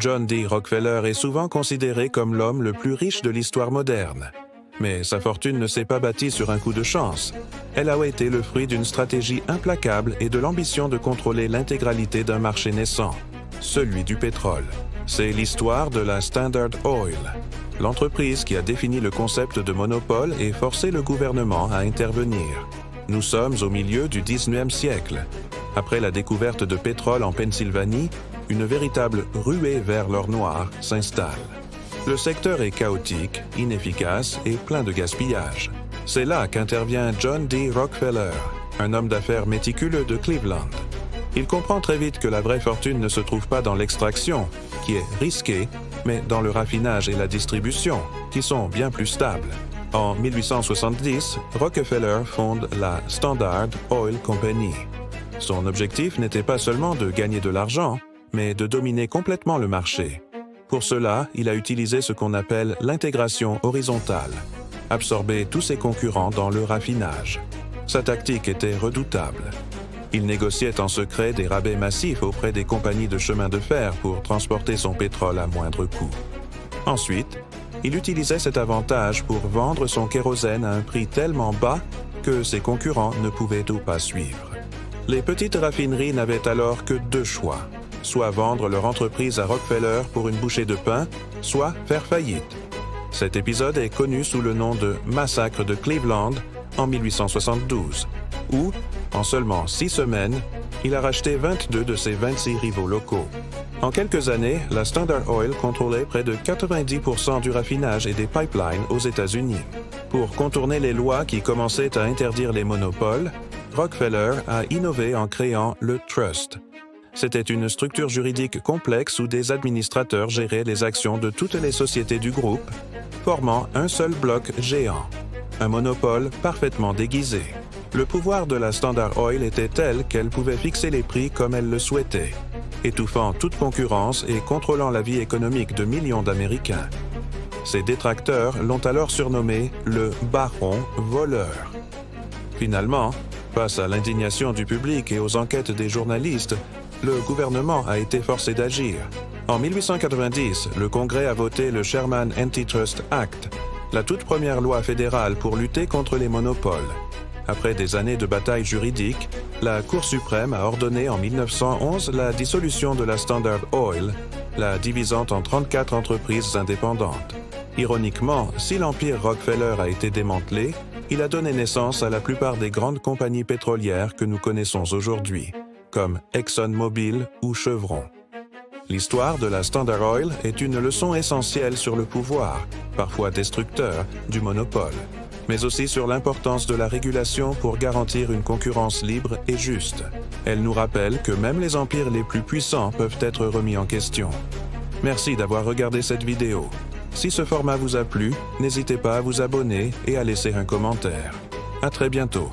John D. Rockefeller est souvent considéré comme l'homme le plus riche de l'histoire moderne. Mais sa fortune ne s'est pas bâtie sur un coup de chance. Elle a été le fruit d'une stratégie implacable et de l'ambition de contrôler l'intégralité d'un marché naissant, celui du pétrole. C'est l'histoire de la Standard Oil, l'entreprise qui a défini le concept de monopole et forcé le gouvernement à intervenir. Nous sommes au milieu du 19e siècle. Après la découverte de pétrole en Pennsylvanie, une véritable ruée vers l'or noir s'installe. Le secteur est chaotique, inefficace et plein de gaspillage. C'est là qu'intervient John D. Rockefeller, un homme d'affaires méticuleux de Cleveland. Il comprend très vite que la vraie fortune ne se trouve pas dans l'extraction, qui est risquée, mais dans le raffinage et la distribution, qui sont bien plus stables. En 1870, Rockefeller fonde la Standard Oil Company. Son objectif n'était pas seulement de gagner de l'argent, mais de dominer complètement le marché. Pour cela, il a utilisé ce qu'on appelle l'intégration horizontale, absorber tous ses concurrents dans le raffinage. Sa tactique était redoutable. Il négociait en secret des rabais massifs auprès des compagnies de chemin de fer pour transporter son pétrole à moindre coût. Ensuite, il utilisait cet avantage pour vendre son kérosène à un prix tellement bas que ses concurrents ne pouvaient ou pas suivre. Les petites raffineries n'avaient alors que deux choix, soit vendre leur entreprise à Rockefeller pour une bouchée de pain, soit faire faillite. Cet épisode est connu sous le nom de Massacre de Cleveland en 1872, où, en seulement 6 semaines, il a racheté 22 de ses 26 rivaux locaux. En quelques années, la Standard Oil contrôlait près de 90% du raffinage et des pipelines aux États-Unis. Pour contourner les lois qui commençaient à interdire les monopoles, Rockefeller a innové en créant le Trust. C'était une structure juridique complexe où des administrateurs géraient les actions de toutes les sociétés du groupe, formant un seul bloc géant. Un monopole parfaitement déguisé. Le pouvoir de la Standard Oil était tel qu'elle pouvait fixer les prix comme elle le souhaitait, étouffant toute concurrence et contrôlant la vie économique de millions d'Américains. Ses détracteurs l'ont alors surnommé le « baron voleur ». Finalement, face à l'indignation du public et aux enquêtes des journalistes, le gouvernement a été forcé d'agir. En 1890, le Congrès a voté le Sherman Antitrust Act, la toute première loi fédérale pour lutter contre les monopoles. Après des années de bataille juridique, la Cour suprême a ordonné en 1911 la dissolution de la Standard Oil, la divisant en 34 entreprises indépendantes. Ironiquement, si l'empire Rockefeller a été démantelé, il a donné naissance à la plupart des grandes compagnies pétrolières que nous connaissons aujourd'hui, comme ExxonMobil ou Chevron. L'histoire de la Standard Oil est une leçon essentielle sur le pouvoir, parfois destructeur, du monopole, mais aussi sur l'importance de la régulation pour garantir une concurrence libre et juste. Elle nous rappelle que même les empires les plus puissants peuvent être remis en question. Merci d'avoir regardé cette vidéo. Si ce format vous a plu, n'hésitez pas à vous abonner et à laisser un commentaire. À très bientôt.